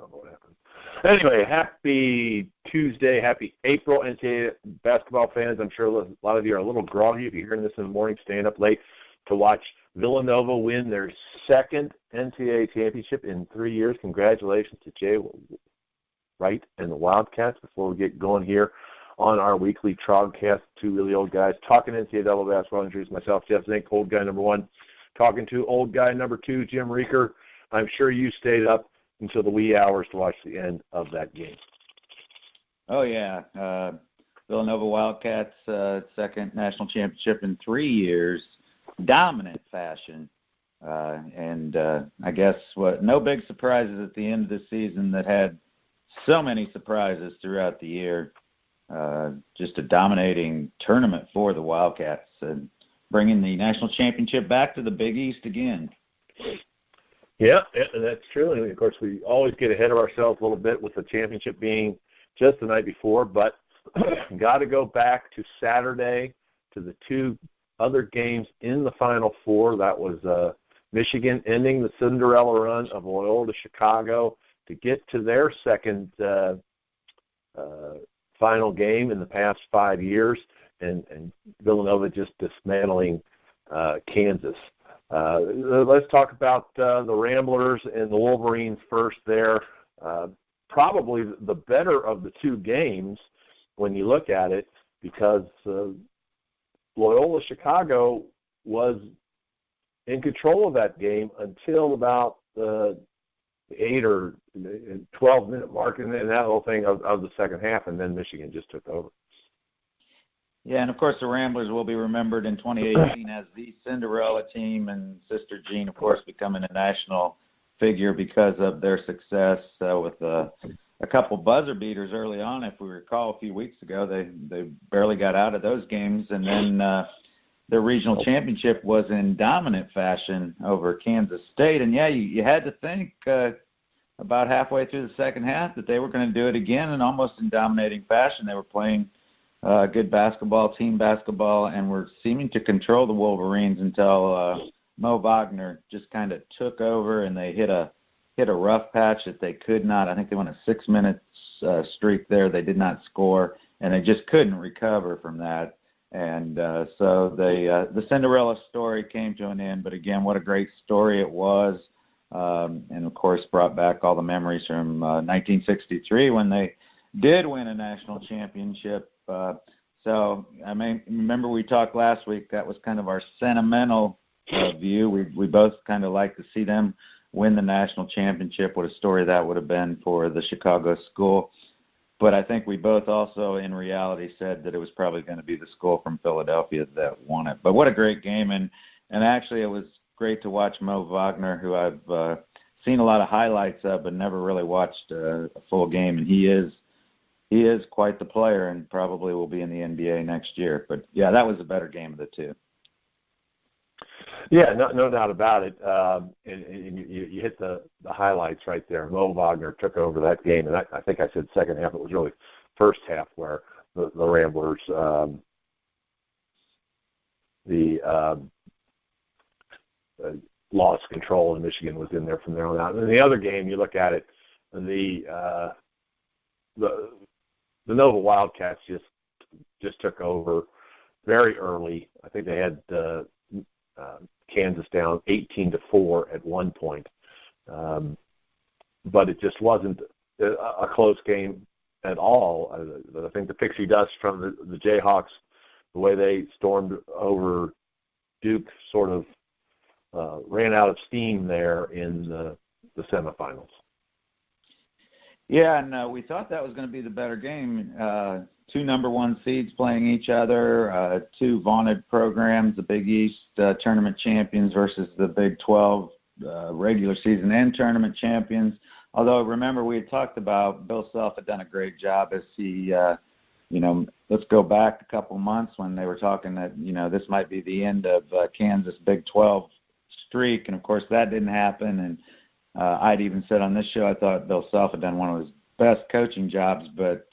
don't know what happened. Anyway, happy Tuesday, happy April, NCAA basketball fans. I'm sure a lot of you are a little groggy if you're hearing this in the morning, staying up late to watch Villanova win their second NCAA championship in 3 years. Congratulations to Jay Wright and the Wildcats. Before we get going here on our weekly Trogcast, two really old guys talking NCAA basketball. Introduce myself, Jeff Zink, old guy number one, talking to old guy number two, Jim Reaker. I'm sure you stayed up until the wee hours to watch the end of that game. Oh, yeah. Villanova Wildcats, second national championship in 3 years, dominant fashion. I guess no big surprises at the end of the season that had so many surprises throughout the year. Just a dominating tournament for the Wildcats and bringing the national championship back to the Big East again. Yeah, that's true. And, of course, we always get ahead of ourselves a little bit with the championship being just the night before, but got to go back to Saturday to the two other games in the Final Four. That was Michigan ending the Cinderella run of Loyola Chicago to get to their second final game in the past 5 years, and Villanova just dismantling Kansas. Let's talk about the Ramblers and the Wolverines first there. Probably the better of the two games when you look at it, because Loyola Chicago was in control of that game until about the 8 or 12-minute mark and that whole thing of the second half, and then Michigan just took over. Yeah, and of course the Ramblers will be remembered in 2018 as the Cinderella team, and Sister Jean, of course, becoming a national figure because of their success with a couple buzzer beaters early on. If we recall, a few weeks ago, they barely got out of those games, and then their regional championship was in dominant fashion over Kansas State. And yeah, you had to think about halfway through the second half that they were going to do it again, and almost in dominating fashion. They were playing good basketball, team basketball, and were seeming to control the Wolverines until Mo Wagner just kind of took over, and they hit a rough patch that they could not. I think they went a 6-minute streak there. They did not score, and they just couldn't recover from that. And so the Cinderella story came to an end. But again, what a great story it was, and of course brought back all the memories from 1963 when they did win a national championship. So I mean, remember we talked last week, that was kind of our sentimental view. We both kind of like to see them win the national championship. What a story that would have been for the Chicago school. But I think we both also in reality said that it was probably going to be the school from Philadelphia that won it. But what a great game. And actually it was great to watch Mo Wagner, who I've seen a lot of highlights of but never really watched a full game. And he is quite the player and probably will be in the NBA next year. But, yeah, that was a better game of the two. Yeah, no doubt about it. And you hit the highlights right there. Mo Wagner took over that game, and I think I said second half. It was really first half where the Ramblers lost control, and Michigan was in there from there on out. And in the other game, you look at it, the Nova Wildcats just took over very early. I think they had Kansas down 18-4 at one point, but it just wasn't a close game at all. I think the pixie dust from the Jayhawks, the way they stormed over Duke, sort of ran out of steam there in the semifinals. Yeah, and we thought that was going to be the better game. Two number one seeds playing each other, two vaunted programs, the Big East tournament champions versus the Big 12 regular season and tournament champions. Although, remember, we had talked about Bill Self had done a great job as he, let's go back a couple months when they were talking that, this might be the end of Kansas Big 12 streak. And, of course, that didn't happen. And I'd even said on this show I thought Bill Self had done one of his best coaching jobs. But,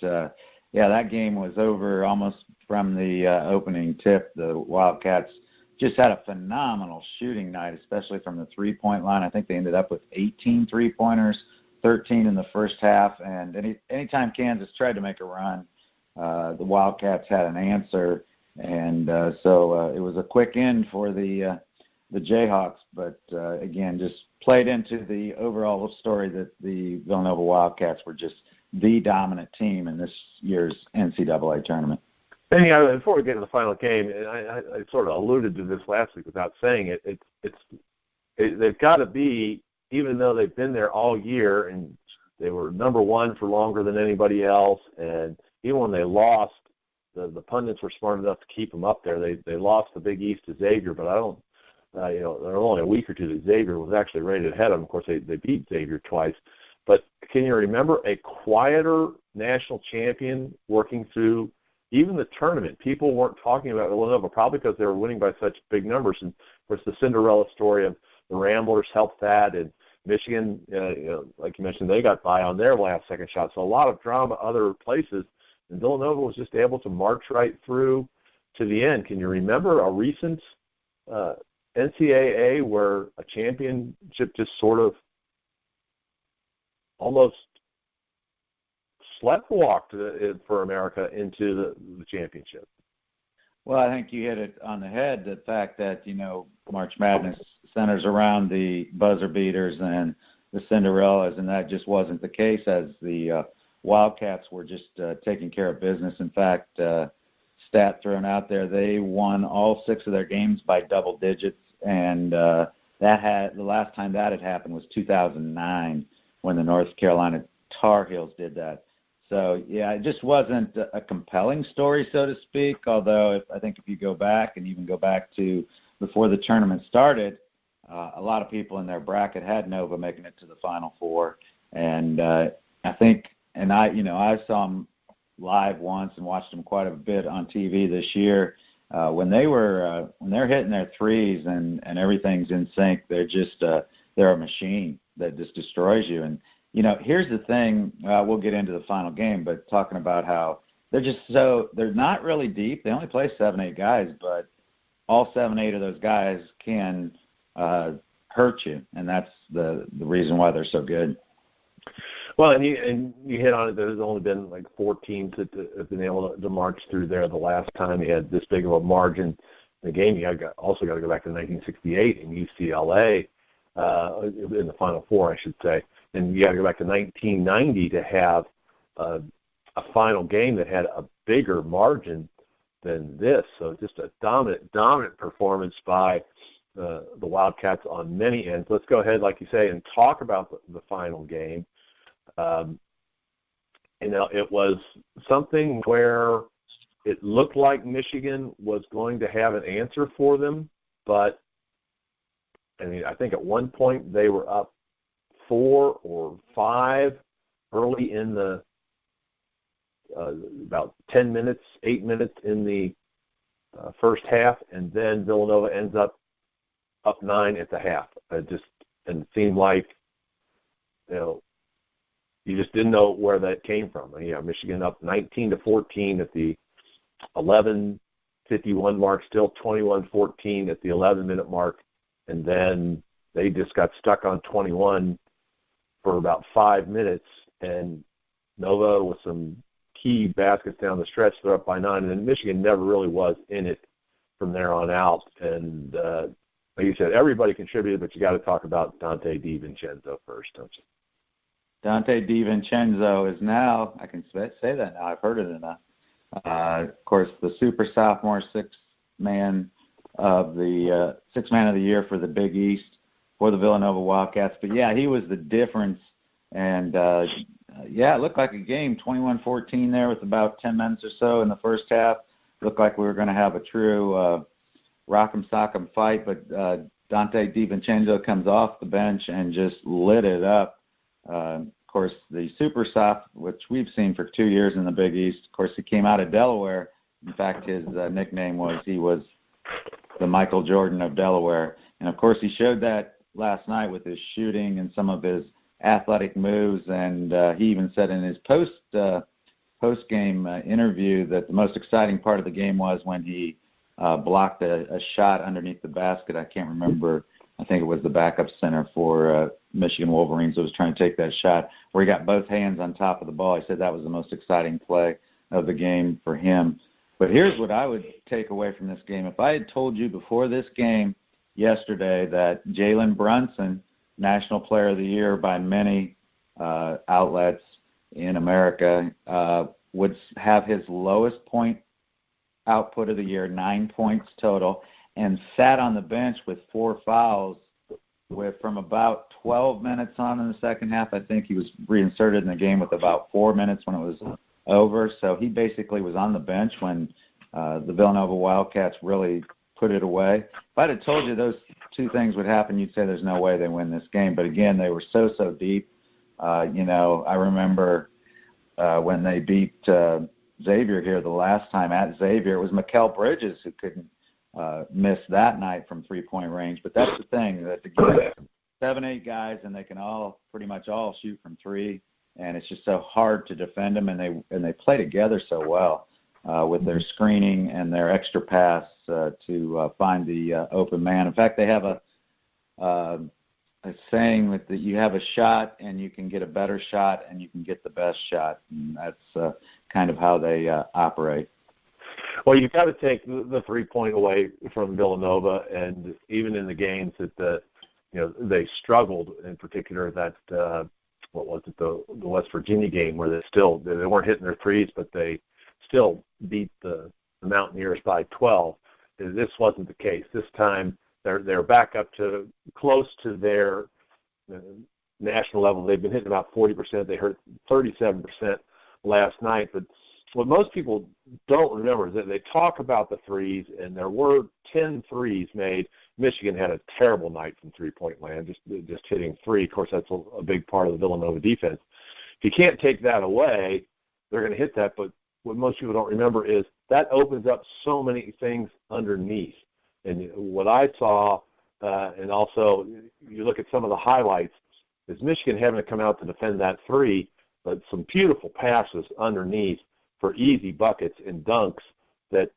yeah, that game was over almost from the opening tip. The Wildcats just had a phenomenal shooting night, especially from the three-point line. I think they ended up with 18 three-pointers, 13 in the first half, and anytime Kansas tried to make a run, the Wildcats had an answer, and so it was a quick end for the Jayhawks, but again, just played into the overall story that the Villanova Wildcats were just the dominant team in this year's NCAA tournament. And before we get to the final game, and I sort of alluded to this last week without saying it, they've got to be, even though they've been there all year and they were number one for longer than anybody else, and even when they lost, the pundits were smart enough to keep them up there. They lost the Big East to Xavier, but I don't. There were only a week or two that Xavier was actually rated ahead of them. Of course, they beat Xavier twice. But can you remember a quieter national champion working through even the tournament? People weren't talking about Villanova, probably because they were winning by such big numbers. And, of course, the Cinderella story of the Ramblers helped that. And Michigan, like you mentioned, they got by on their last-second shot. So a lot of drama other places. And Villanova was just able to march right through to the end. Can you remember a recent NCAA where a championship just sort of almost sleptwalked for America into the championship? Well, I think you hit it on the head, the fact that, March Madness centers around the buzzer beaters and the Cinderellas, and that just wasn't the case, as the Wildcats were just taking care of business. In fact, stat thrown out there, they won all 6 of their games by double digits, and the last time that had happened was 2009 when the North Carolina Tar Heels did that. So, yeah, it just wasn't a compelling story, so to speak, although I think if you go back and even go back to before the tournament started, a lot of people in their bracket had Nova making it to the Final Four. And I think, and I saw them live once and watched them quite a bit on TV this year. When they're hitting their threes and everything's in sync, they're a machine that just destroys you. And here's the thing. We'll get into the final game, but talking about how they're not really deep. They only play 7-8 guys, but all 7-8 of those guys can hurt you, and that's the reason why they're so good. Well, and you hit on it. There's only been like 4 teams that have been able to march through there. The last time you had this big of a margin in the game, you also got to go back to 1968 in UCLA in the Final Four, I should say. And you got to go back to 1990 to have a final game that had a bigger margin than this. So just a dominant performance by the Wildcats on many ends. Let's go ahead, like you say, and talk about the final game. It was something where it looked like Michigan was going to have an answer for them, but I think at one point they were up 4 or 5 early in the about 10 minutes, 8 minutes in the first half, and then Villanova ends up 9 at the half. And it seemed like you just didn't know where that came from. Michigan up 19-14 at the 11:51 mark, still 21-14 at the 11-minute mark, and then they just got stuck on 21 for about 5 minutes, and Nova with some key baskets down the stretch, they're up by 9, and then Michigan never really was in it from there on out. And like you said, everybody contributed, but you got to talk about Dante DiVincenzo first, don't you? Dante DiVincenzo is now, I can say that now, I've heard it enough. Of course, the super sophomore sixth man of the year for the Big East for the Villanova Wildcats. But, yeah, he was the difference. And, it looked like a game, 21-14 there with about 10 minutes or so in the first half. Looked like we were going to have a true rock'em sock'em fight, but Dante DiVincenzo comes off the bench and just lit it up. Of course, the super soft, which we've seen for 2 years in the Big East, of course, he came out of Delaware. In fact, his nickname was he was the Michael Jordan of Delaware. And, of course, he showed that last night with his shooting and some of his athletic moves. And he even said in his post-game interview that the most exciting part of the game was when he blocked a shot underneath the basket. I can't remember. I think it was the backup center for Michigan Wolverines that was trying to take that shot, where he got both hands on top of the ball. He said that was the most exciting play of the game for him. But here's what I would take away from this game. If I had told you before this game yesterday that Jalen Brunson, National Player of the Year by many outlets in America, would have his lowest point output of the year, 9 points total, and sat on the bench with 4 fouls from about 12 minutes on in the second half. I think he was reinserted in the game with about 4 minutes when it was over. So he basically was on the bench when the Villanova Wildcats really put it away. If I'd have told you those two things would happen, you'd say there's no way they win this game. But, again, they were so deep. I remember when they beat Xavier here the last time at Xavier, it was Mikal Bridges who couldn't miss that night from three-point range. But that's the thing, that the 7-8 guys, and they can pretty much all shoot from three, and it's just so hard to defend them, and they play together so well with their screening and their extra pass to find the open man. In fact, they have a saying that you have a shot and you can get a better shot and you can get the best shot, and that's kind of how they operate. Well, you've got to take the 3-point away from Villanova, and even in the games that they struggled, in particular that what was it, the West Virginia game, where they weren't hitting their threes, but they still beat the Mountaineers by 12. This wasn't the case. This time they're back up to close to their national level. They've been hitting about 40%. They hit 37% last night, but what most people don't remember is that they talk about the threes, and there were 10 threes made. Michigan had a terrible night from three-point land, just hitting three. Of course, that's a big part of the Villanova defense. If you can't take that away, they're going to hit that. But what most people don't remember is that opens up so many things underneath. And what I saw, and also you look at some of the highlights, is Michigan having to come out to defend that three, but some beautiful passes underneath for easy buckets and dunks that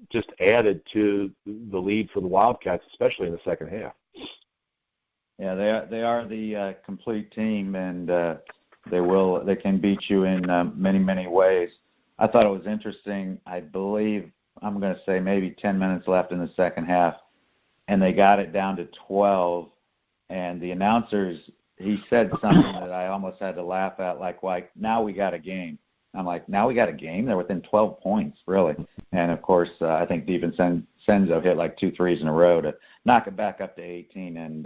just added to the lead for the Wildcats, especially in the second half. Yeah, they are the complete team, and they can beat you in many ways. I thought it was interesting. I believe I'm going to say maybe 10 minutes left in the second half, and they got it down to 12. And the announcers, he said something that I almost had to laugh at, like now we got a game. I'm like, now we got a game? They're within 12 points, really. And, of course, I think DiVincenzo hit like 2 threes in a row to knock it back up to 18, and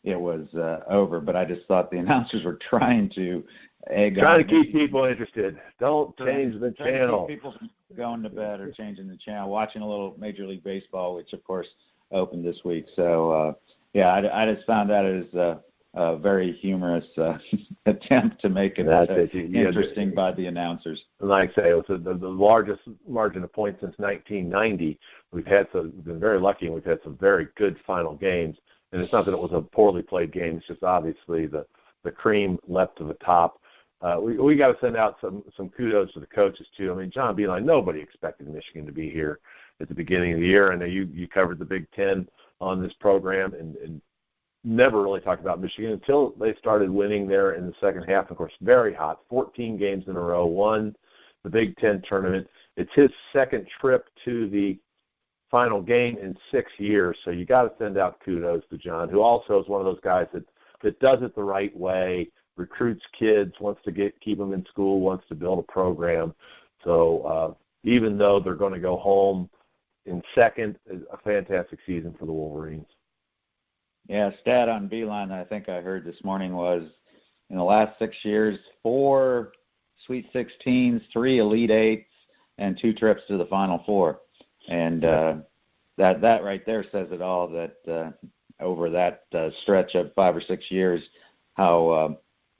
it was over. But I just thought the announcers were trying to keep people interested. Don't change the channel. Keep people from going to bed or changing the channel, watching a little Major League Baseball, which, of course, opened this week. So, I just found that as a very humorous attempt to make it interesting by the announcers. And like I say, it was the largest margin of points since 1990. We've been very lucky, and we've had some very good final games. And it's not that it was a poorly played game. It's just obviously the cream leapt to the top. We got to send out some kudos to the coaches, too. I mean, John Beilein, nobody expected Michigan to be here at the beginning of the year. I know you covered the Big Ten on this program, and never really talked about Michigan until they started winning there in the second half. Of course, very hot, 14 games in a row, won the Big Ten tournament. It's his second trip to the final game in 6 years, so you got to send out kudos to John, who also is one of those guys that does it the right way, recruits kids, wants to keep them in school, wants to build a program. So even though they're going to go home in second, a fantastic season for the Wolverines. Yeah, stat on Beilein that I think I heard this morning was in the last 6 years, 4 Sweet 16s, 3 Elite Eights, and 2 trips to the Final Four. And that right there says it all, that over that stretch of 5 or 6 years, how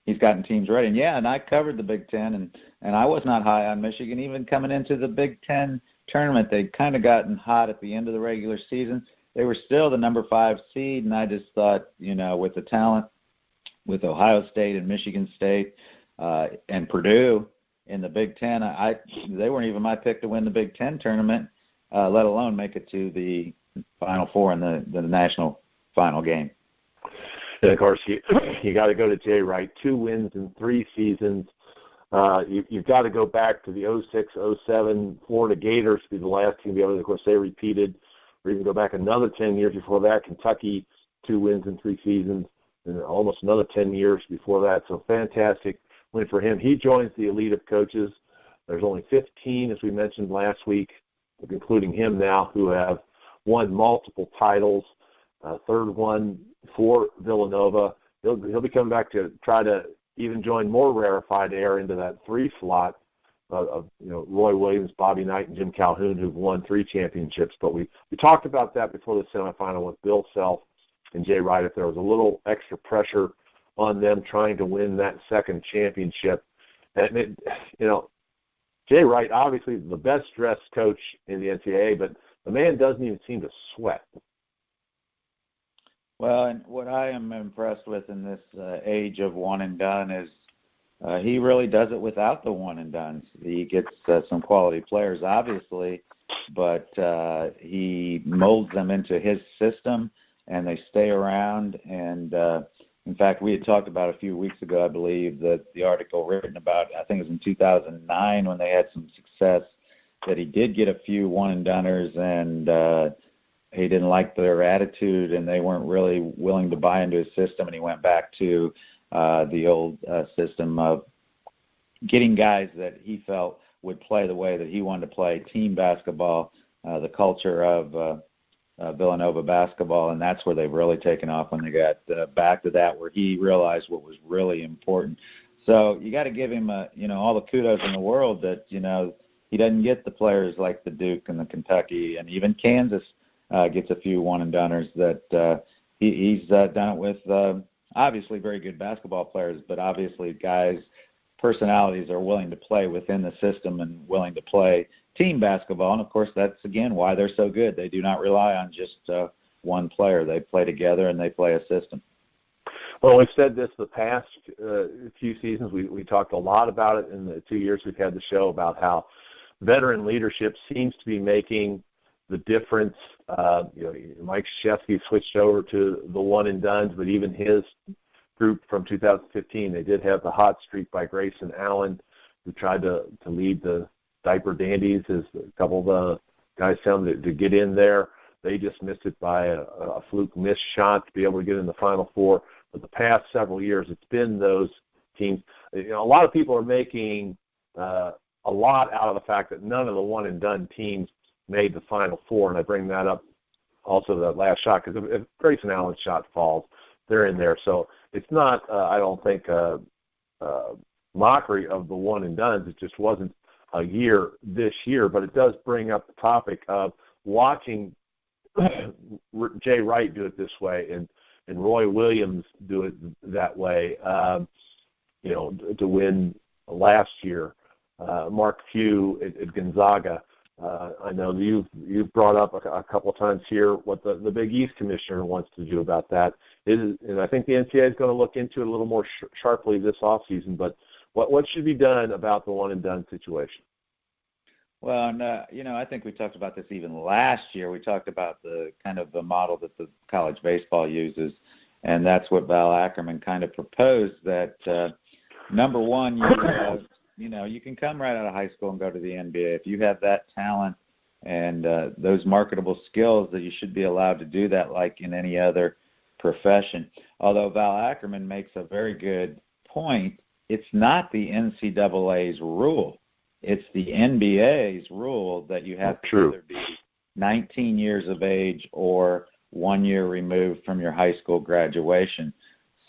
he's gotten teams ready. And I covered the Big Ten, and I was not high on Michigan. Even coming into the Big Ten tournament, they'd kind of gotten hot at the end of the regular season. They were still the number 5 seed, and I just thought, with the talent, with Ohio State and Michigan State and Purdue in the Big Ten, they weren't even my pick to win the Big Ten tournament, let alone make it to the Final Four in the national final game. And, of course, you got to go to Jay Wright, 2 wins in 3 seasons. You've got to go back to the 06-07 Florida Gators to be the last team to be able to, of course, they repeated, or even go back another 10 years before that. Kentucky, 2 wins in 3 seasons, and almost another 10 years before that. So fantastic win for him. He joins the elite of coaches. There's only 15, as we mentioned last week, including him now, who have won multiple titles. Third one for Villanova. He'll be coming back to try to even join more rarefied air into that 3 slot of Roy Williams, Bobby Knight, and Jim Calhoun, who've won 3 championships. But we talked about that before the semifinal with Bill Self and Jay Wright, if there was a little extra pressure on them trying to win that second championship. And Jay Wright, obviously the best dressed coach in the NCAA, but the man doesn't even seem to sweat. Well, and what I am impressed with in this age of one and done is he really does it without the one and dones. He gets some quality players, obviously, but he molds them into his system, and they stay around. And in fact, we had talked about a few weeks ago, I believe, that the article written about, I think it was in 2009 when they had some success, that he did get a few one and doners, and he didn't like their attitude, and they weren't really willing to buy into his system, and he went back to the old system of getting guys that he felt would play the way that he wanted to play, team basketball, the culture of Villanova basketball, and that's where they've really taken off when they got back to that, where he realized what was really important. So you got to give him all the kudos in the world that he doesn't get the players like the Duke and the Kentucky, and even Kansas gets a few one and doners that he's done it with obviously very good basketball players, but obviously guys' personalities are willing to play within the system and willing to play team basketball. And, of course, that's, again, why they're so good. They do not rely on just one player. They play together and they play a system. Well, we've said this the past few seasons. We talked a lot about it in the 2 years we've had the show about how veteran leadership seems to be making the difference. Mike Krzyzewski switched over to the one and dones, but even his group from 2015, they did have the hot streak by Grayson Allen, who tried to lead the Diaper Dandies as a couple of the guys found to get in there. They just missed it by a fluke missed shot to be able to get in the Final Four. But the past several years, it's been those teams. A lot of people are making a lot out of the fact that none of the one and done teams made the Final Four, and I bring that up also that last shot, because if Grayson Allen's shot falls, they're in there. So it's not, I don't think, mockery of the one and dones. It just wasn't a year this year, but it does bring up the topic of watching Jay Wright do it this way and Roy Williams do it that way, to win last year. Mark Few at Gonzaga. I know you've brought up a couple of times here what the Big East commissioner wants to do about that. And I think the NCAA is going to look into it a little more sharply this offseason. But what should be done about the one and done situation? Well, and, I think we talked about this even last year. We talked about the kind of the model that the college baseball uses, and that's what Val Ackerman kind of proposed, that number one, you can come right out of high school and go to the NBA. If you have that talent and those marketable skills, that you should be allowed to do that like in any other profession. Although Val Ackerman makes a very good point, it's not the NCAA's rule. It's the NBA's rule that you have to either be 19 years of age or 1 year removed from your high school graduation.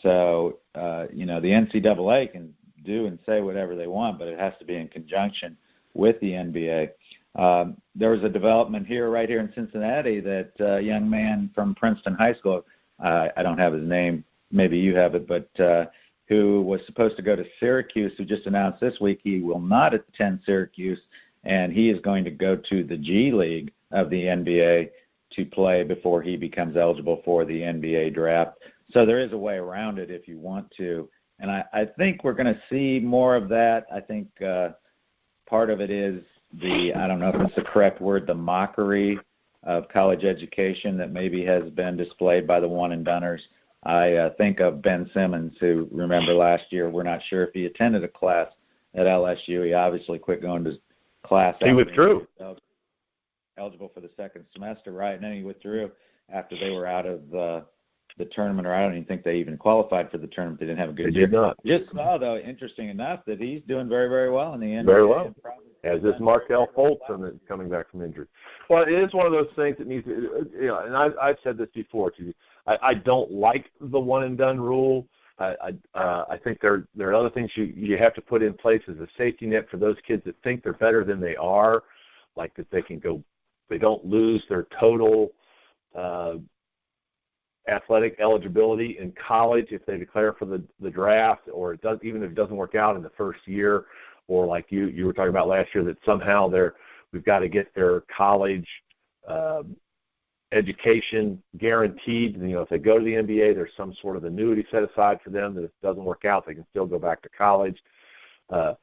So, the NCAA can do and say whatever they want, but it has to be in conjunction with the NBA. There was a development right here in Cincinnati that a young man from Princeton High School, I don't have his name, maybe you have it, but who was supposed to go to Syracuse, who just announced this week he will not attend Syracuse, and he is going to go to the G League of the NBA to play before he becomes eligible for the NBA draft. So there is a way around it if you want to. And I think we're going to see more of that. I think part of it is I don't know if it's the correct word, the mockery of college education that maybe has been displayed by the one and doners. I think of Ben Simmons, who, remember last year, we're not sure if he attended a class at LSU. He obviously quit going to class. He withdrew. Eligible for the second semester, right? And then he withdrew after they were out of the tournament, or I don't even think they even qualified for the tournament. They didn't have a good year. They did not. Just saw, though, interesting enough, that he's doing very, very well in the NBA. Very well. As is Markelle Fultz coming back from injury. Well, it is one of those things that needs to, and I've said this before to you. I don't like the one-and-done rule. I think there are other things you have to put in place as a safety net for those kids that think they're better than they are, like that they don't lose their total athletic eligibility in college if they declare for the draft, or even if it doesn't work out in the first year, or like you were talking about last year, that somehow we've got to get their college education guaranteed. If they go to the NBA, there's some sort of annuity set aside for them that if it doesn't work out, they can still go back to college. But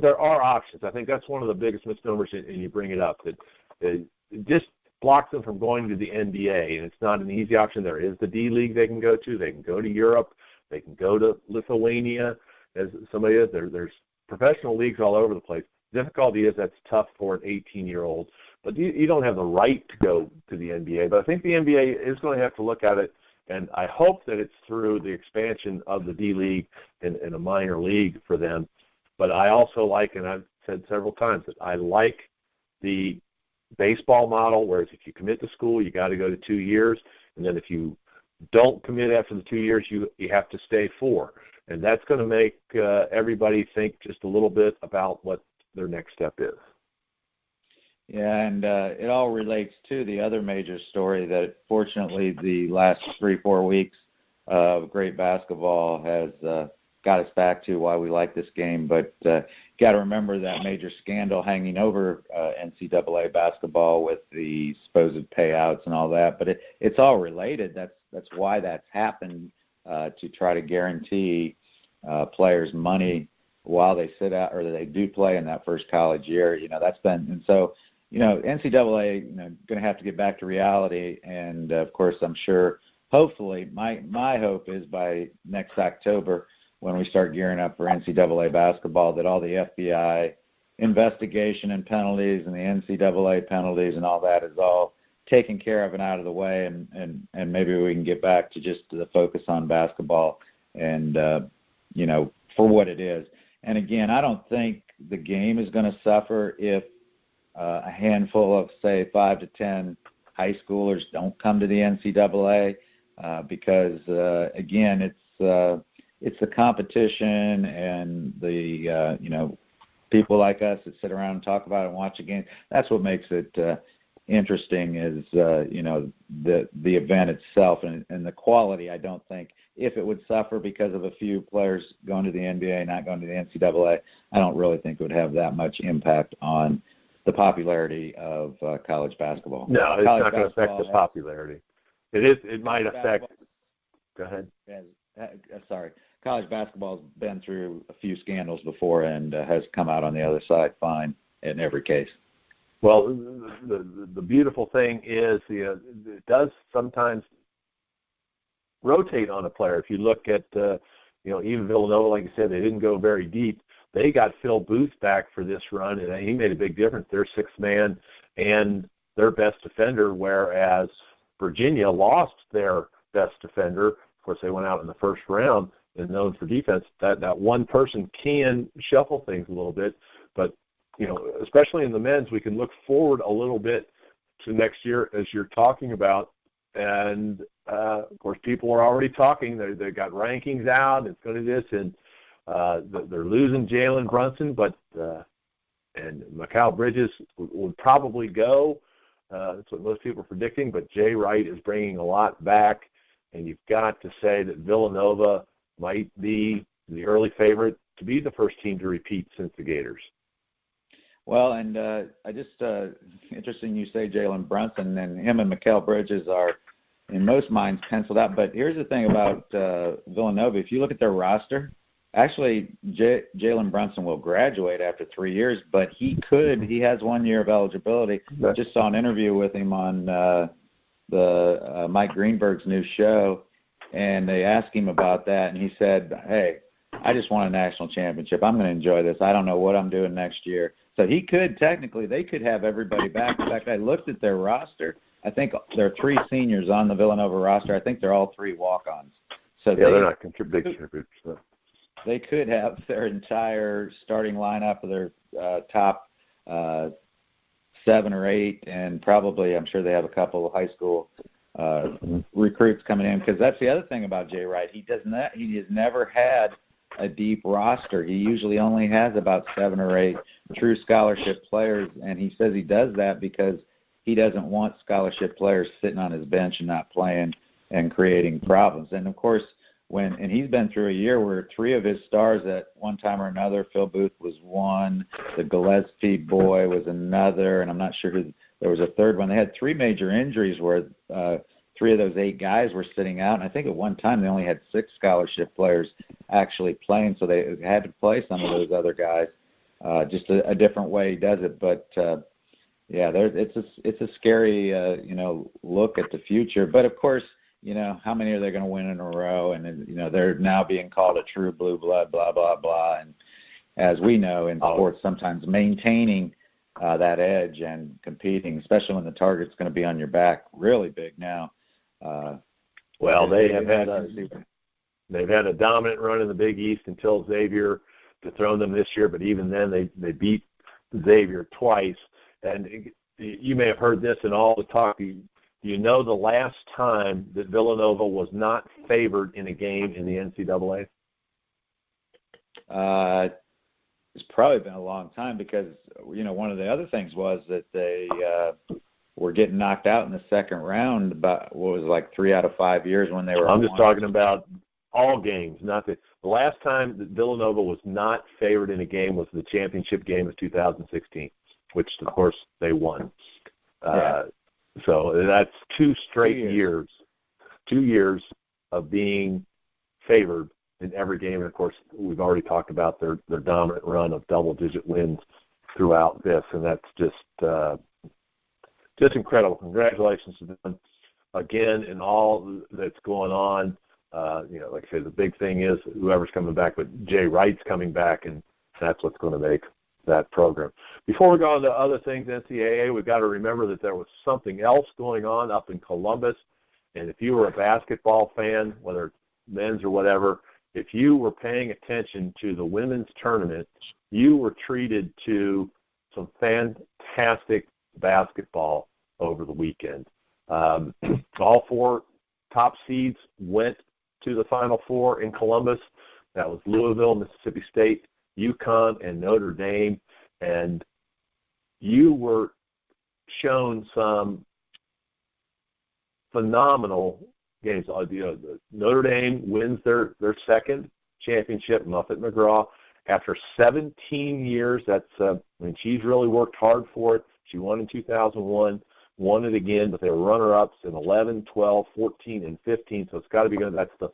there are options. I think that's one of the biggest misnomers, and you bring it up, that it just blocks them from going to the NBA, and it's not an easy option. There is the D-League they can go to. They can go to Europe. They can go to Lithuania, as somebody is. There's professional leagues all over the place. The difficulty is that's tough for an 18-year-old. But you don't have the right to go to the NBA. But I think the NBA is going to have to look at it, and I hope that it's through the expansion of the D-League and a minor league for them. But I also like, and I've said several times, that I like the baseball model, whereas if you commit to school, you got to go to 2 years, and then if you don't commit after the 2 years, you have to stay 4. And that's going to make everybody think just a little bit about what their next step is. Yeah, and it all relates to the other major story that, fortunately, the last 3-4 weeks of great basketball has got us back to why we like this game. But got to remember that major scandal hanging over NCAA basketball with the supposed payouts and all that. But it's all related. That's why that's happened, to try to guarantee players money while they sit out, or they do play in that first college year. That's been, and so, NCAA, going to have to get back to reality. And of course, I'm sure, hopefully, my hope is by next October, when we start gearing up for NCAA basketball, that all the FBI investigation and penalties and the NCAA penalties and all that is all taken care of and out of the way, and maybe we can get back to just the focus on basketball and, for what it is. And again, I don't think the game is going to suffer if a handful of, say, 5 to 10 high schoolers don't come to the NCAA, because, again, it's the competition and the, people like us that sit around and talk about it and watch a game. That's what makes it interesting, is, the event itself and the quality. I don't think, if it would suffer because of a few players going to the NBA, not going to the NCAA, I don't really think it would have that much impact on the popularity of college basketball. No, it's not going to affect the popularity. It might affect. Go ahead. Sorry. College basketball has been through a few scandals before and has come out on the other side fine in every case. Well, the beautiful thing is it does sometimes rotate on a player. If you look at, even Villanova, like I said, they didn't go very deep. They got Phil Booth back for this run, and he made a big difference. Their sixth man and their best defender, whereas Virginia lost their best defender. Of course, they went out in the first round and known for defense. That one person can shuffle things a little bit, but especially in the men's, we can look forward a little bit to next year, as you're talking about. And of course, people are already talking. They got rankings out. It's going to do this, and they're losing Jalen Brunson, but and Mikal Bridges would probably go. That's what most people are predicting. But Jay Wright is bringing a lot back, and you've got to say that Villanova might be the early favorite to be the first team to repeat since the Gators. Well, and I just interesting you say Jalen Brunson, and him and Mikal Bridges are, in most minds, penciled out. But here's the thing about Villanova. If you look at their roster, actually Jalen Brunson will graduate after 3 years, but he has 1 year of eligibility. I just saw an interview with him on the Mike Greenberg's new show. and they asked him about that, and he said, "Hey, I just won a national championship. I'm going to enjoy this. I don't know what I'm doing next year." So they could have everybody back. In fact, I looked at their roster. I think there are 3 seniors on the Villanova roster. I think they're all 3 walk-ons. So they're not big contributors. So. They could have their entire starting lineup of their top 7 or 8, and probably I'm sure they have a couple of high school recruits coming in, because that's the other thing about Jay Wright. He has never had a deep roster. He usually only has about 7 or 8 true scholarship players, and he says he does that because he doesn't want scholarship players sitting on his bench and not playing and creating problems. And of course, and he's been through a year where 3 of his stars at one time or another, Phil Booth was one, the Gillespie boy was another, and I'm not sure who, there was a third one. They had 3 major injuries where 3 of those 8 guys were sitting out, and I think at one time they only had 6 scholarship players actually playing, so they had to play some of those other guys. Just a different way he does it, but it's a scary look at the future. But of course, how many are they going to win in a row? And they're now being called a true blue blood, blah blah blah. And as we know in sports, sometimes maintaining that edge and competing, especially when the target's going to be on your back, really big now. They've had a dominant run in the Big East until Xavier dethroned them this year, but even then they beat Xavier twice. And you may have heard this in all the talk. You know the last time that Villanova was not favored in a game in the NCAA? It's probably been a long time, because one of the other things was that they were getting knocked out in the second round about 3 out of 5 years when they were. I'm just talking about all games, not the last time that Villanova was not favored in a game was the championship game of 2016, which of course they won. So that's 2 straight years. 2 years of being favored in every game. And, of course, we've already talked about their dominant run of double-digit wins throughout this, and that's just incredible. Congratulations to them again in all that's going on. Like I said, the big thing is whoever's coming back, but Jay Wright's coming back, and that's what's going to make that program. Before we go on to other things, NCAA, we've got to remember that there was something else going on up in Columbus. And if you were a basketball fan, whether it's men's or whatever, if you were paying attention to the women's tournament, you were treated to some fantastic basketball over the weekend. All 4 top seeds went to the Final Four in Columbus. That was Louisville, Mississippi State, UConn, and Notre Dame, and you were shown some phenomenal games. Notre Dame wins their second championship, Muffet-McGraw, after 17 years. She's really worked hard for it. She won in 2001, won it again, but they were runner-ups in 11, 12, 14, and 15, so it's got to be good. That's the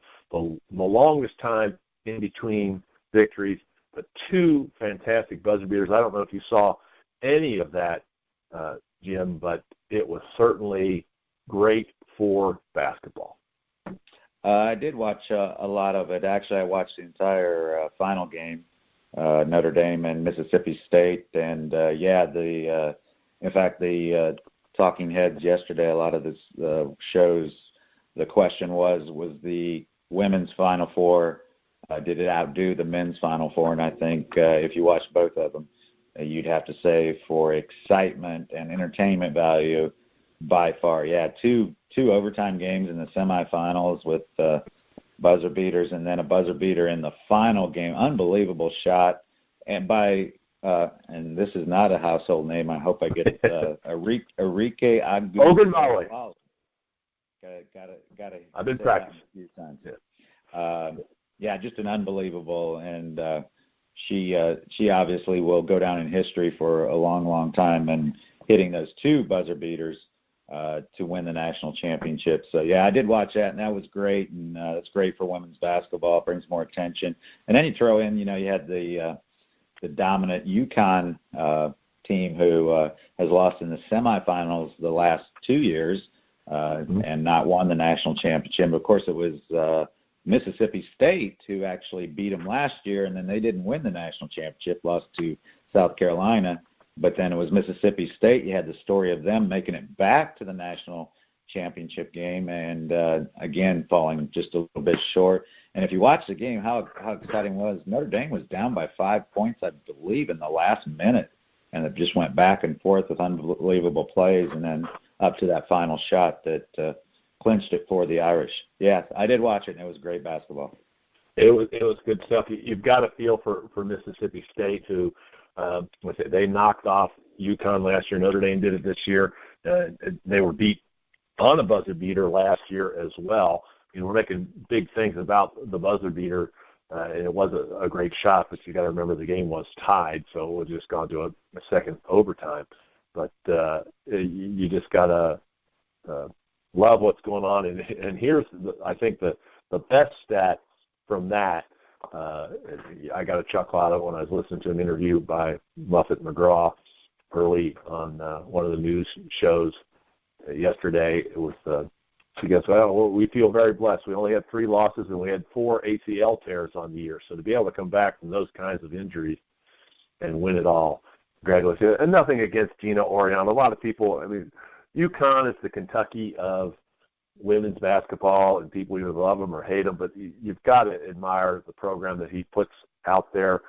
longest time in between victories. But 2 fantastic buzzer beaters. I don't know if you saw any of that, Jim, but it was certainly great for basketball. I did watch a lot of it. Actually, I watched the entire final game, Notre Dame and Mississippi State. And, in fact, the talking heads yesterday, a lot of this shows, the question was the women's Final Four, did it outdo the men's Final Four? And I think if you watch both of them, you'd have to say for excitement and entertainment value, by far, 2 overtime games in the semifinals with buzzer beaters, and then a buzzer beater in the final game. Unbelievable shot, and and this is not a household name. I hope I get it. Reaker Ogunbowale. Got it. I've been practicing a few times. Just an unbelievable, and she obviously will go down in history for a long, long time, and hitting those 2 buzzer beaters to win the national championship. So, I did watch that, and that was great, and it's great for women's basketball. It brings more attention. And then you throw in, you had the dominant UConn team who has lost in the semifinals the last 2 years and not won the national championship. Of course, it was Mississippi State who actually beat them last year, and then they didn't win the national championship, lost to South Carolina. But then it was Mississippi State. You had the story of them making it back to the national championship game and, again, falling just a little bit short. And if you watch the game, how exciting it was, Notre Dame was down by 5 points, I believe, in the last minute. And it just went back and forth with unbelievable plays and then up to that final shot that clinched it for the Irish. Yeah, I did watch it, and it was great basketball. It was good stuff. You've got a feel for Mississippi State, who they knocked off UConn last year. Notre Dame did it this year. They were beat on a buzzer beater last year as well. You know, we're making big things about the buzzer beater, and it was a great shot, but you got to remember the game was tied, so we'll just gone to a second overtime. But you just got to love what's going on. And here's, I think, the best stat from that. I got a chuckle out of it when I was listening to an interview by Muffet McGraw early on one of the news shows yesterday. It was she goes, well, we feel very blessed. We only had 3 losses, and we had 4 ACL tears on the year. So to be able to come back from those kinds of injuries and win it all, congratulations. And nothing against Gina Orion. A lot of people, I mean, UConn is the Kentucky of women's basketball, and people either love them or hate them, but you've got to admire the program that he puts out there.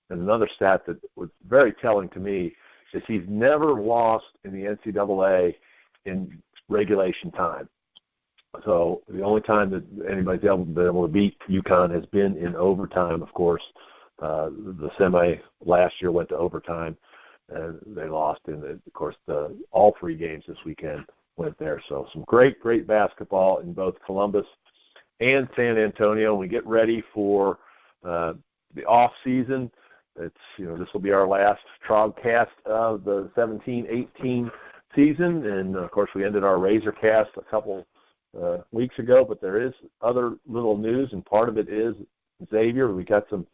And another stat that was very telling to me is he's never lost in the NCAA in regulation time. So the only time that anybody's been able to beat UConn has been in overtime, of course. The semi last year went to overtime, and they lost. And, of course, all 3 games this weekend went there. So some great basketball in both Columbus and San Antonio. We get ready for the off season. It's, this will be our last Trog cast of the 17-18 season, and of course we ended our Razor cast a couple weeks ago. But there is other little news, and part of it is Xavier. We got some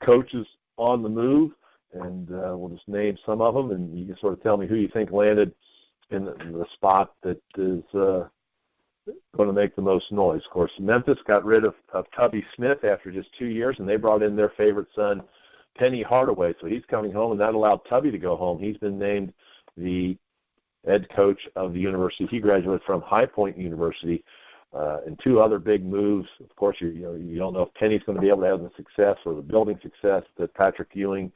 coaches on the move, and we'll just name some of them, and you can sort of tell me who you think landed in the spot that is going to make the most noise. Of course, Memphis got rid of Tubby Smith after just 2 years, and they brought in their favorite son, Penny Hardaway. So he's coming home, and that allowed Tubby to go home. He's been named the head coach of the university. He graduated from High Point University. And 2 other big moves. Of course, you don't know if Penny's going to be able to have the success or the building success that Patrick Ewing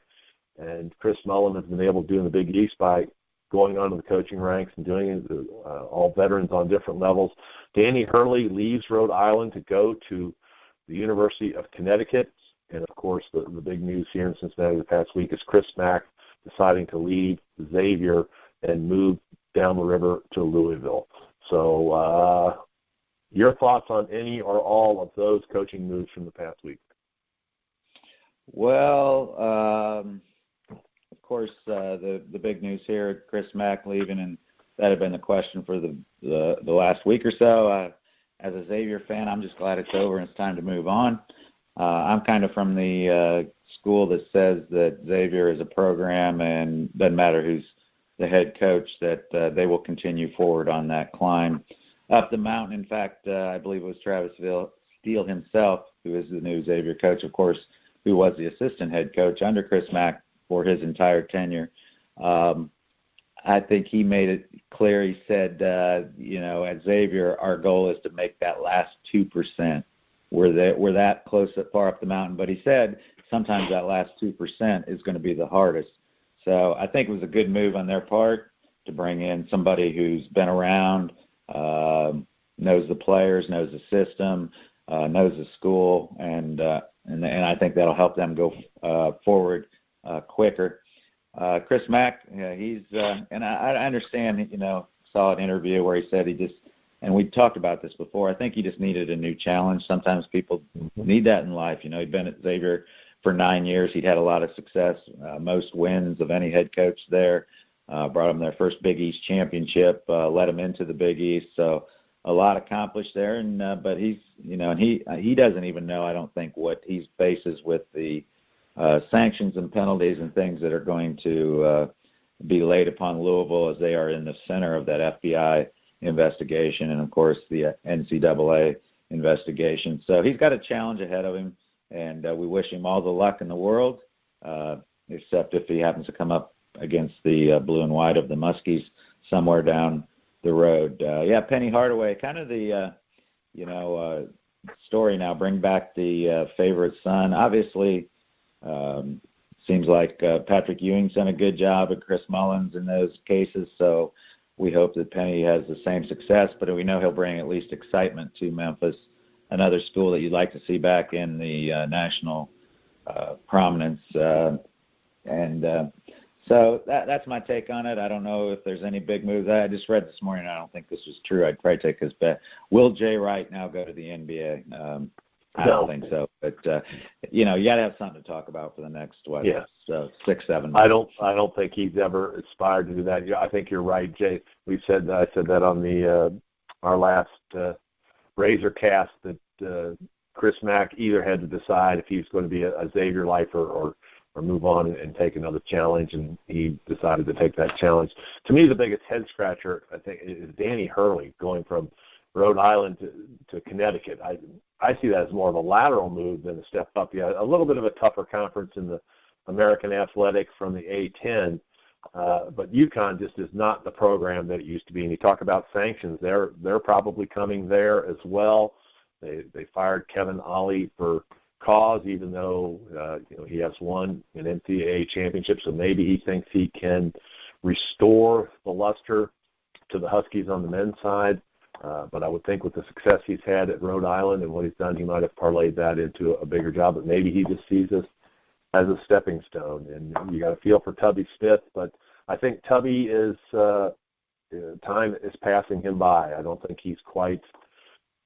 and Chris Mullen have been able to do in the Big East by going on to the coaching ranks and doing it, all veterans on different levels. Danny Hurley leaves Rhode Island to go to the University of Connecticut. And, of course, the big news here in Cincinnati the past week is Chris Mack deciding to leave Xavier and move down the river to Louisville. So your thoughts on any or all of those coaching moves from the past week? Well, of course, the big news here, Chris Mack leaving, and that had been the question for the last week or so. As a Xavier fan, I'm just glad it's over and it's time to move on. I'm kind of from the school that says that Xavier is a program, and doesn't matter who's the head coach, that they will continue forward on that climb up the mountain. In fact, I believe it was Travis Steele himself, who is the new Xavier coach, of course, who was the assistant head coach under Chris Mack for his entire tenure. I think he made it clear. He said, at Xavier, our goal is to make that last 2%. We're that close, that far up the mountain. But he said sometimes that last 2% is going to be the hardest. So I think it was a good move on their part to bring in somebody who's been around, knows the players, knows the system, knows the school, and I think that'll help them go forward quicker. Chris Mack, he's and I understand, saw an interview where he said and we talked about this before, I think he just needed a new challenge. Sometimes people need that in life. He'd been at Xavier for 9 years. He'd had a lot of success, most wins of any head coach there. Brought them their first Big East championship, led them into the Big East. So a lot accomplished there. And but he's, and he doesn't even know, I don't think, what he faces with the sanctions and penalties and things that are going to be laid upon Louisville, as they are in the center of that FBI investigation and, of course, the NCAA investigation. So he's got a challenge ahead of him, and we wish him all the luck in the world, except if he happens to come up against the blue and white of the Muskies somewhere down the road. Penny Hardaway, kind of the, story now, bring back the favorite son. Obviously, seems like Patrick Ewing's done a good job and Chris Mullins in those cases, so we hope that Penny has the same success, but we know he'll bring at least excitement to Memphis, another school that you'd like to see back in the national prominence. So that's my take on it. I don't know if there's any big moves. I just read this morning, I don't think this was true. I'd probably take his bet. Will Jay Wright now go to the NBA? I don't think so. But, you got to have something to talk about for the next, 6, 7 months. I don't think he's ever aspired to do that. I think you're right, Jay. I said that on the our last Razor cast that Chris Mack either had to decide if he was going to be a Xavier lifer or move on and take another challenge, and he decided to take that challenge. To me, the biggest head scratcher, I think, is Danny Hurley going from Rhode Island to Connecticut. I see that as more of a lateral move than a step up. Yeah, a little bit of a tougher conference in the American Athletic from the A-10, but UConn just is not the program that it used to be. And you talk about sanctions, they're probably coming there as well. They fired Kevin Ollie for cause, even though he has won an NCAA championship, so maybe he thinks he can restore the luster to the Huskies on the men's side. But I would think with the success he's had at Rhode Island and what he's done, he might have parlayed that into a bigger job. But maybe he just sees this as a stepping stone. And you got to feel for Tubby Smith, but I think Tubby is time is passing him by. I don't think he's quite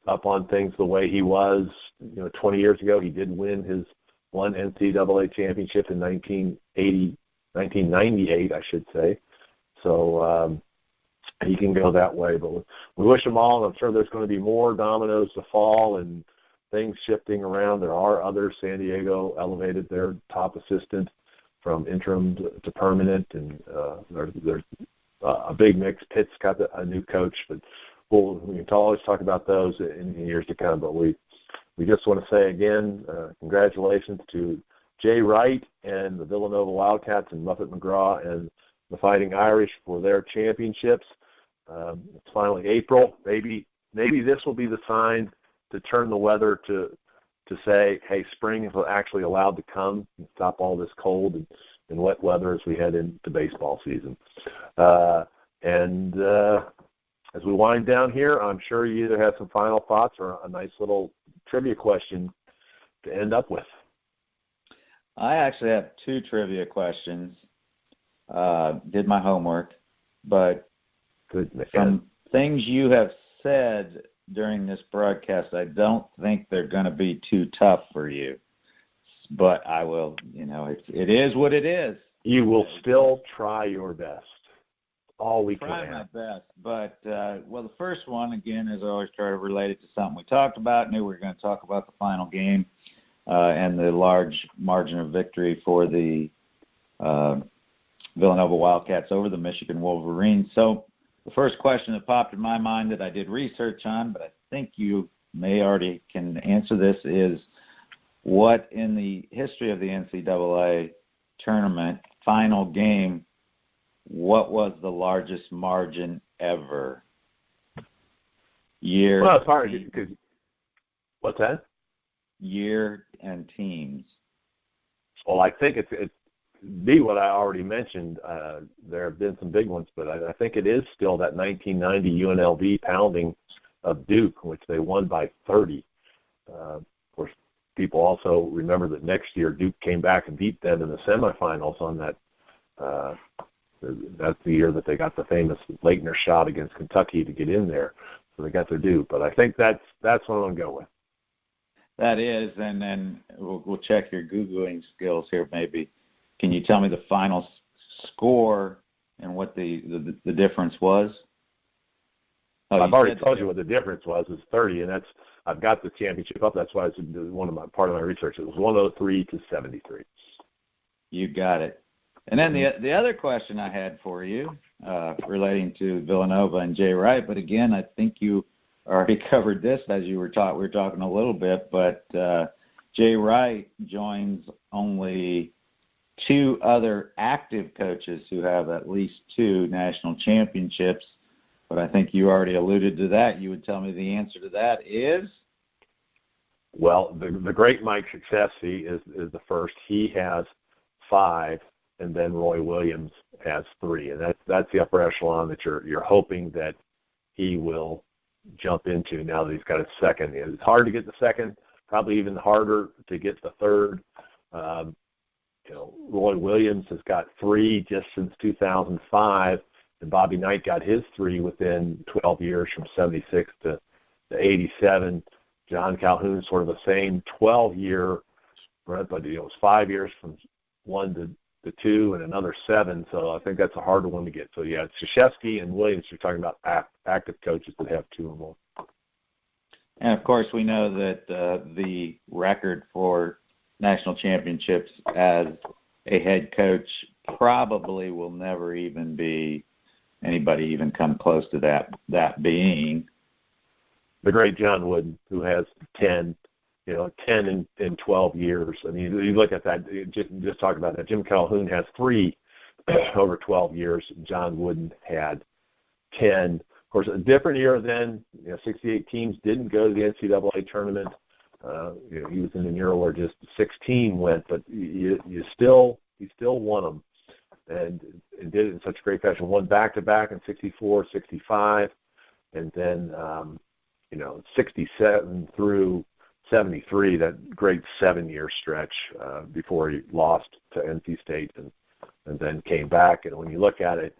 up on things the way he was 20 years ago. He did win his one NCAA championship in 1998, I should say. So he can go that way. But we wish him all, and I'm sure there's going to be more dominoes to fall and things shifting around. There are others. San Diego elevated their top assistant from interim to permanent, and there's a big mix. Pitt's got a new coach, but we can always talk about those in years to come. But we just want to say again, congratulations to Jay Wright and the Villanova Wildcats and Muffet McGraw and the Fighting Irish for their championships. It's finally April. Maybe this will be the sign to turn the weather to say, hey, spring is actually allowed to come and stop all this cold and wet weather as we head into baseball season. As we wind down here, I'm sure you either have some final thoughts or a nice little trivia question to end up with. I actually have 2 trivia questions. Did my homework, but from things you have said during this broadcast, I don't think they're going to be too tough for you. But I will, it is what it is. You will still try your best. All we can. Try my best. But, the first one, again, is I always try to relate it to something we talked about. Knew we were going to talk about the final game and the large margin of victory for the Villanova Wildcats over the Michigan Wolverines. So the first question that popped in my mind that I did research on, but I think you may already can answer this, is what in the history of the NCAA tournament final game, what was the largest margin ever? Year. Well, it's hard because what's that? Year and teams. Well, I think it's be what I already mentioned. There have been some big ones, but I think it is still that 1990 UNLV pounding of Duke, which they won by 30. Of course, people also remember that next year Duke came back and beat them in the semifinals on that. That's the year that they got the famous Leitner shot against Kentucky to get in there. So they got their due. But I think that's what I'm going to go with. That is, and then we'll check your Googling skills here maybe. Can you tell me the final score and what the difference was? I've already told you what the difference was. It's 30, and I've got the championship up. That's why it's part of my research. It was 103 to 73. You got it. And then the other question I had for you relating to Villanova and Jay Wright, but again, I think you already covered this as we were talking a little bit, but Jay Wright joins only two other active coaches who have at least 2 national championships. But I think you already alluded to that. You would tell me the answer to that is? Well, the great Mike Krzyzewski is the first. He has 5, and then Roy Williams has 3, and that's the upper echelon that you're hoping that he will jump into now that he's got his second. It's hard to get the second, probably even harder to get the third. Roy Williams has got 3 just since 2005, and Bobby Knight got his 3 within 12 years from 76 to 87. John Calhoun, sort of the same 12-year, right, but it was 5 years from 1 to 2 and another 7. So I think that's a harder one to get. So, yeah, Krzyzewski and Williams, you're talking about active coaches that have 2 or more. And, of course, we know that the record for national championships as a head coach probably will never even be anybody even come close to that being the great John Wooden, who has 10 in 12 years. I mean, you look at that, just talk about that. Jim Calhoun has 3 over 12 years. John Wooden had 10. Of course, a different year then. 68 teams didn't go to the NCAA tournament. He was in an era where just 16 went, but he still won them, and did it in such great fashion. Won back-to-back in 64, 65, and then 67 through 73, that great 7-year stretch before he lost to NC State and then came back. And when you look at it,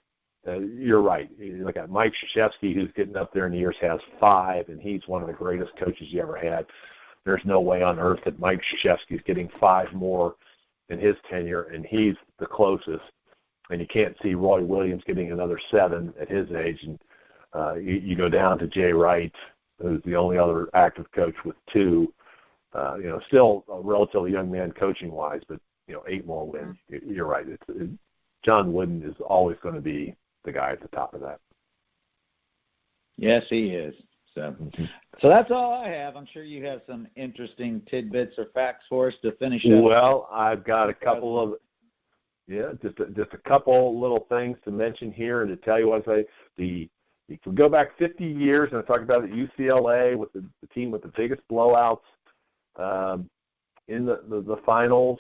you're right. You look at Mike Krzyzewski, who's getting up there in the years, has 5, and he's one of the greatest coaches you ever had. There's no way on earth that Mike Krzyzewski is getting 5 more in his tenure, and he's the closest. And you can't see Roy Williams getting another 7 at his age. And you go down to Jay Wright, who's the only other active coach with 2. Still a relatively young man coaching-wise, but 8 more wins. You're right. John Wooden is always going to be the guy at the top of that. Yes, he is. So that's all I have. I'm sure you have some interesting tidbits or facts for us to finish up. Well, I've got a couple of just a couple little things to mention here and to tell you what I say. You can go back 50 years, and I talked about it at UCLA with the team with the biggest blowouts in the finals,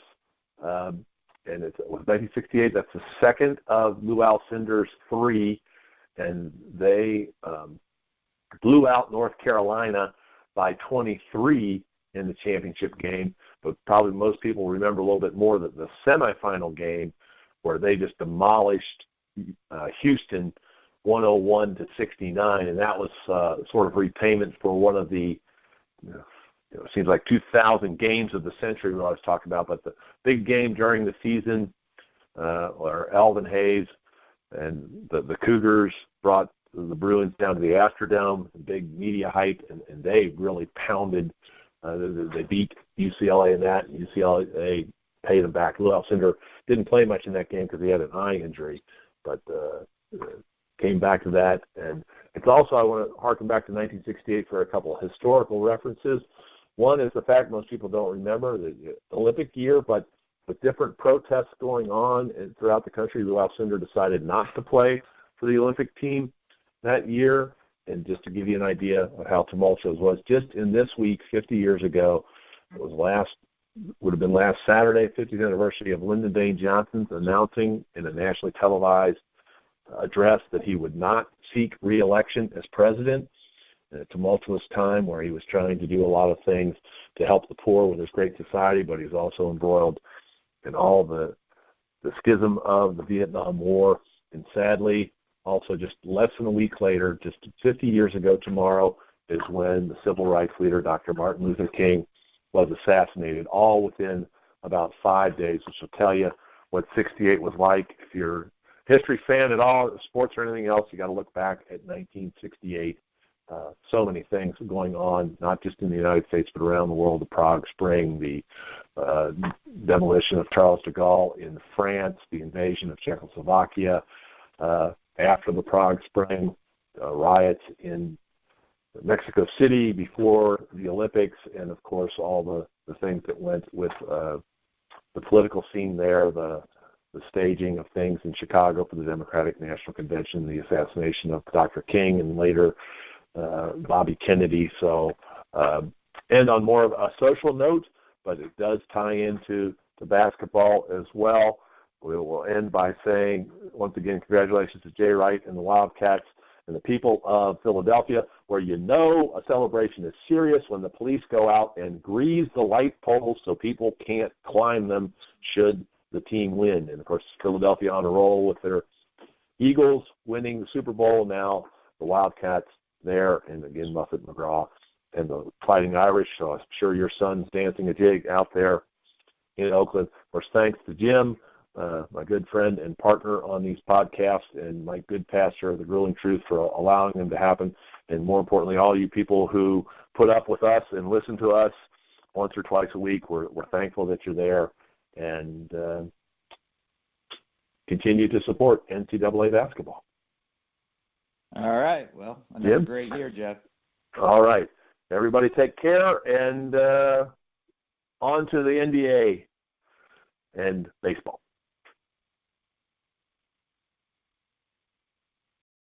and it was 1968. That's the second of Lou Alcindor's 3, and they blew out North Carolina by 23 in the championship game. But probably most people remember a little bit more the semifinal game where they just demolished Houston 101-69, and that was sort of repayment for one of the it seems like 2,000 games of the century what I was talking about. But the big game during the season where Alvin Hayes and the Cougars brought the Bruins down to the Astrodome, big media hype, and they really pounded. They beat UCLA in that, and UCLA paid them back. Lou Alcindor didn't play much in that game because he had an eye injury, but came back to that. And it's also, I want to harken back to 1968 for a couple of historical references. One is the fact most people don't remember the Olympic year, but with different protests going on throughout the country, Lou Alcindor decided not to play for the Olympic team that year. And just to give you an idea of how tumultuous it was, just in this week, 50 years ago, would have been last Saturday, 50th anniversary of Lyndon Baines Johnson's announcing in a nationally televised address that he would not seek re-election as president in a tumultuous time where he was trying to do a lot of things to help the poor with his Great Society, but he was also embroiled in all the schism of the Vietnam War. And sadly, also just less than a week later, just 50 years ago tomorrow, is when the civil rights leader, Dr. Martin Luther King, was assassinated, all within about 5 days, which will tell you what 68 was like. If you're a history fan at all, sports or anything else, you got to look back at 1968 So many things going on, not just in the United States, but around the world. The Prague Spring, the demolition of Charles de Gaulle in France, the invasion of Czechoslovakia. After the Prague Spring, riots in Mexico City before the Olympics, and, of course, all the things that went with the political scene there, the staging of things in Chicago for the Democratic National Convention, the assassination of Dr. King, and later Bobby Kennedy. So, and on more of a social note, but it does tie into the basketball as well. We will end by saying, once again, congratulations to Jay Wright and the Wildcats and the people of Philadelphia, where you know a celebration is serious when the police go out and grease the light poles so people can't climb them should the team win. And, of course, Philadelphia on a roll with their Eagles winning the Super Bowl. Now the Wildcats there, and again, Muffet McGraw and the Fighting Irish. So I'm sure your son's dancing a jig out there in Oakland. Of course, thanks to Jim, my good friend and partner on these podcasts, and my good pastor of the Grueling Truth for allowing them to happen. And more importantly, all you people who put up with us and listen to us once or twice a week, we're thankful that you're there, and continue to support NCAA basketball. All right. Well, another great year, Jeff. All right. Everybody take care, and on to the NBA and baseball.